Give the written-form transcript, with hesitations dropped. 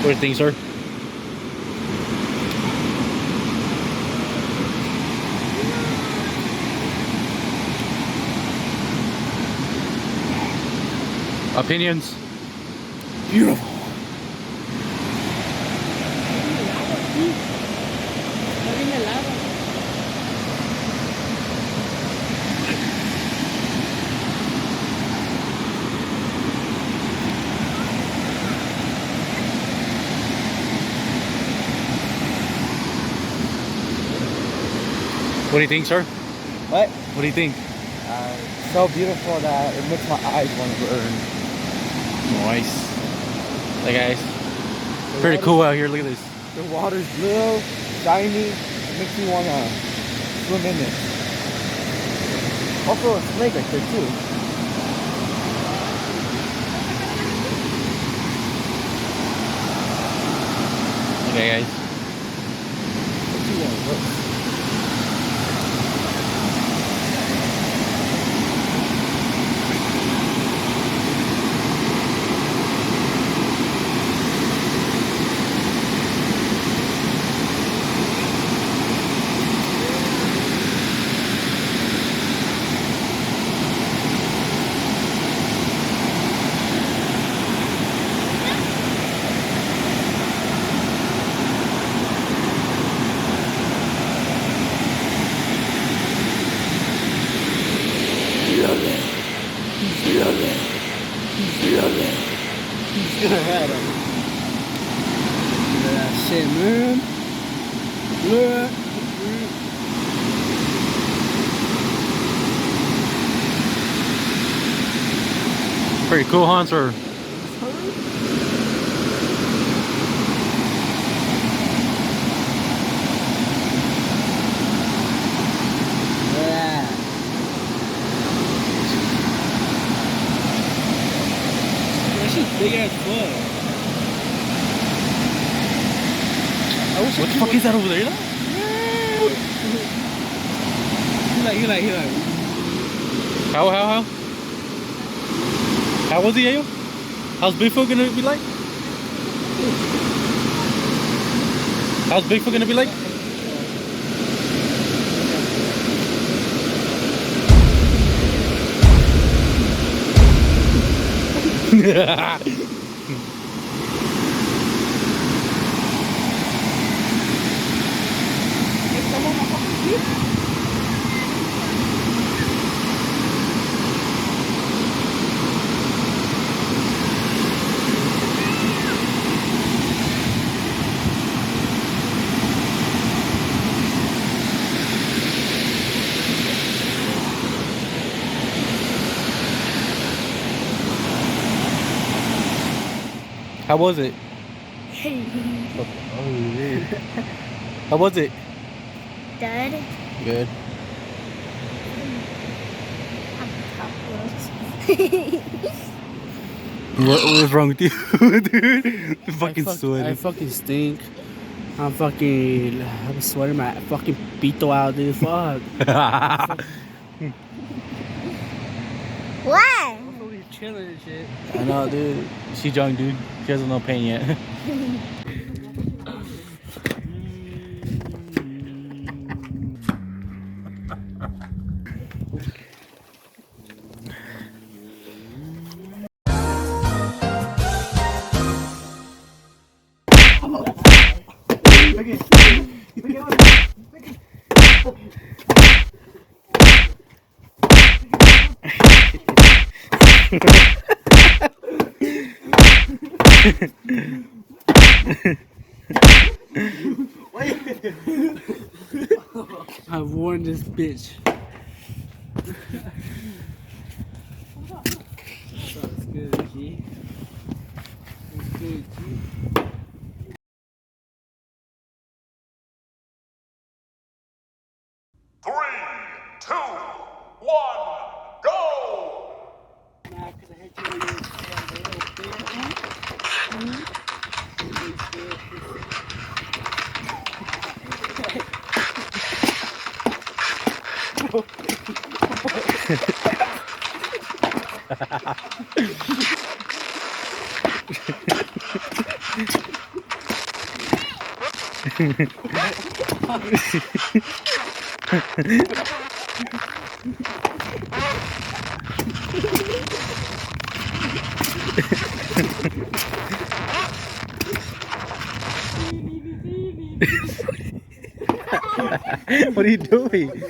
What do you think, sir? Opinions? Beautiful. What do you think, sir? What? What do you think? So beautiful that it makes my eyes want to burn. Nice. Hey guys, pretty cool out here. Look at this. The water's blue, shiny. It makes you want to swim in it. Also a snake right there too. Okay, guys. Let's see how it looks. He's gonna have him. Look at that shit, man. Look. Pretty cool, huh, sir? Yeah. That's just big ass butt. What the fuck is that over there? He like. How? How was he, Ayo? How's Bigfoot gonna be like? How's Bigfoot gonna be like? How was it? Oh, yeah. How was it? Good. Good. What's wrong with you, dude? You're fucking sweating. I fucking stink. I'm sweating my fucking pito out, dude. Fuck. What? I'm fucking chilling and shit. I know, dude. She's young, dude. She hasn't no pain yet. I've warned this bitch. That's good, G. That's good, G. 3, 2, 1, go! Nah, 'cause I hate you when you're What are you doing?